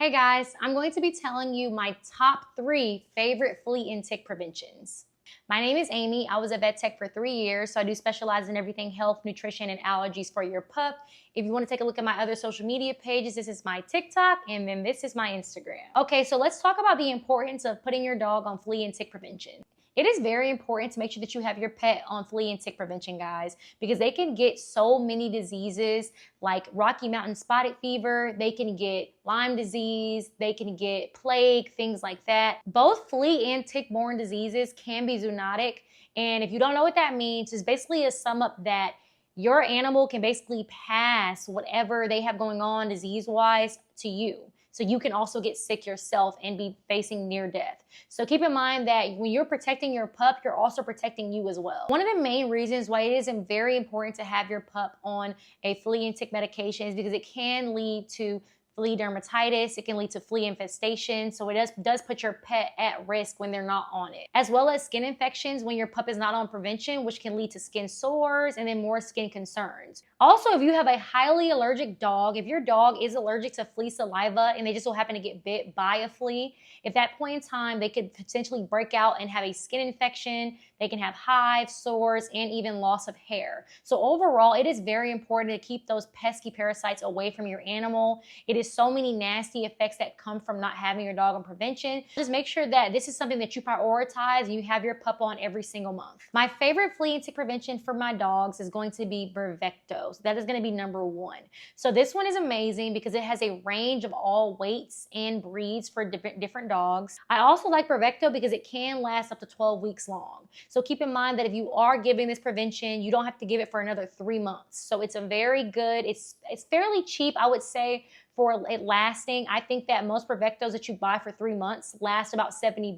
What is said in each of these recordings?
Hey guys, I'm going to be telling you my top 3 favorite flea and tick preventions. My name is Amy. I was a vet tech for 3 years, so I do specialize in everything health, nutrition, and allergies for your pup. If you want to take a look at my other social media pages, this is my TikTok, and then this is my Instagram. Okay, so let's talk about the importance of putting your dog on flea and tick prevention. It is very important to make sure that you have your pet on flea and tick prevention, guys, because they can get so many diseases like Rocky Mountain spotted fever, they can get Lyme disease, they can get plague, things like that. Both flea and tick-borne diseases can be zoonotic, and if you don't know what that means, it's basically a sum up that your animal can basically pass whatever they have going on disease-wise to you. So you can also get sick yourself and be facing near death. So keep in mind that when you're protecting your pup, you're also protecting you as well. One of the main reasons why it is very important to have your pup on a flea and tick medication is because it can lead to flea dermatitis, it can lead to flea infestation, so it does put your pet at risk when they're not on it. As well as skin infections when your pup is not on prevention, which can lead to skin sores and then more skin concerns. Also, if you have a highly allergic dog, if your dog is allergic to flea saliva and they just so happen to get bit by a flea, at that point in time, they could potentially break out and have a skin infection, they can have hives, sores, and even loss of hair. So overall, it is very important to keep those pesky parasites away from your animal. It is so many nasty effects that come from not having your dog on prevention. Just make sure that this is something that you prioritize and you have your pup on every single month. My favorite flea and tick prevention for my dogs is going to be Brevecto. So that is going to be number 1. So this one is amazing because it has a range of all weights and breeds for different dogs. I also like Brevecto because it can last up to 12 weeks long. So keep in mind that if you are giving this prevention, you don't have to give it for another 3 months. So it's a very good, it's fairly cheap, I would say, for it lasting. I think that most Brevectos that you buy for 3 months last about $70.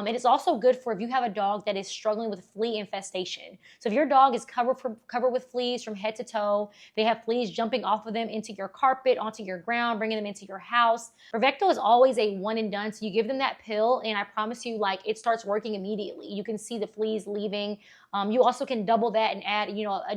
It is also good for if you have a dog that is struggling with flea infestation. So if your dog is covered with fleas from head to toe, they have fleas jumping off of them into your carpet, onto your ground, bringing them into your house. Brevecto is always a one and done. So you give them that pill and I promise you, like, it starts working immediately. You can see the fleas leaving. You also can double that and add,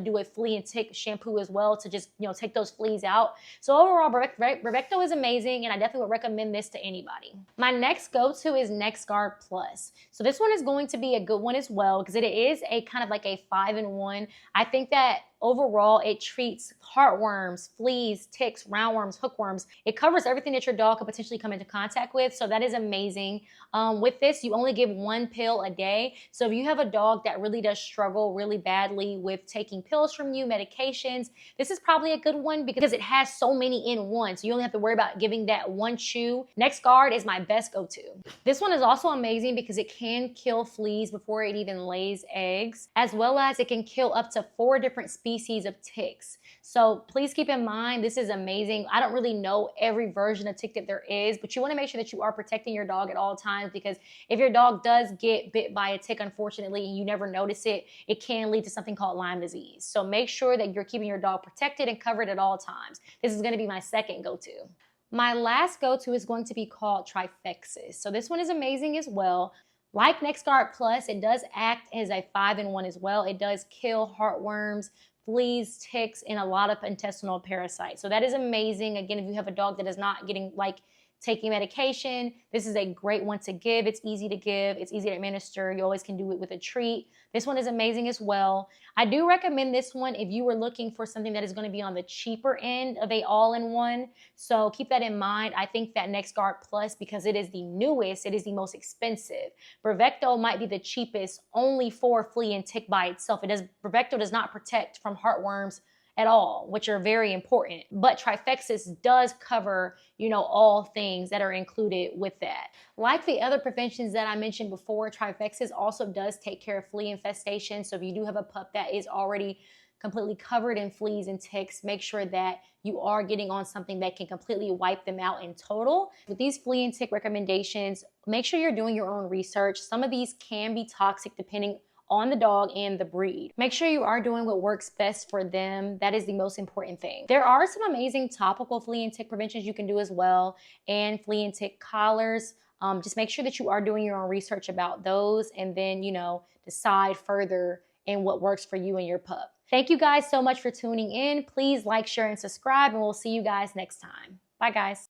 do a flea and tick shampoo as well to just, take those fleas out. So overall, Brevecto is amazing, and I definitely would recommend this to anybody. My next go-to is NexGard Plus. So this one is going to be a good one as well because it is a kind of like a 5-in-1. I think that overall, it treats heartworms, fleas, ticks, roundworms, hookworms. It covers everything that your dog could potentially come into contact with, so that is amazing. With this, you only give 1 pill a day. So if you have a dog that really does struggle really badly with taking pills from you, medications, this is probably a good one because it has so many in one. So you only have to worry about giving that 1 chew. NexGard is my best go-to. This one is also amazing because it can kill fleas before it even lays eggs, as well as it can kill up to 4 different species of ticks. So please keep in mind, this is amazing. I don't really know every version of tick that there is, but you want to make sure that you are protecting your dog at all times because if your dog does get bit by a tick, unfortunately, and you never notice it, it can lead to something called Lyme disease. So make sure that you're keeping your dog protected and covered at all times. This is going to be my second go-to. My last go-to is going to be called Trifexis. So this one is amazing as well. Like NexGard Plus, it does act as a 5-in-1 as well. It does kill heartworms, fleas, ticks, and a lot of intestinal parasites. So that is amazing. Again, if you have a dog that is not taking medication, this is a great one to give. It's easy to give. It's easy to administer. You always can do it with a treat. This one is amazing as well. I do recommend this one if you were looking for something that is going to be on the cheaper end of a all-in-one. So keep that in mind. I think that NexGard Plus, because it is the newest, it is the most expensive. Brevecto might be the cheapest only for flea and tick by itself. Brevecto does not protect from heartworms at all, which are very important. But Trifexis does cover, all things that are included with that. Like the other preventions that I mentioned before, Trifexis also does take care of flea infestation. So if you do have a pup that is already completely covered in fleas and ticks, make sure that you are getting on something that can completely wipe them out in total. With these flea and tick recommendations, make sure you're doing your own research. Some of these can be toxic depending on the dog and the breed. Make sure you are doing what works best for them. That is the most important thing. There are some amazing topical flea and tick preventions you can do as well, and flea and tick collars. Just make sure that you are doing your own research about those and then, decide further in what works for you and your pup. Thank you guys so much for tuning in. Please like, share, and subscribe, and we'll see you guys next time. Bye, guys.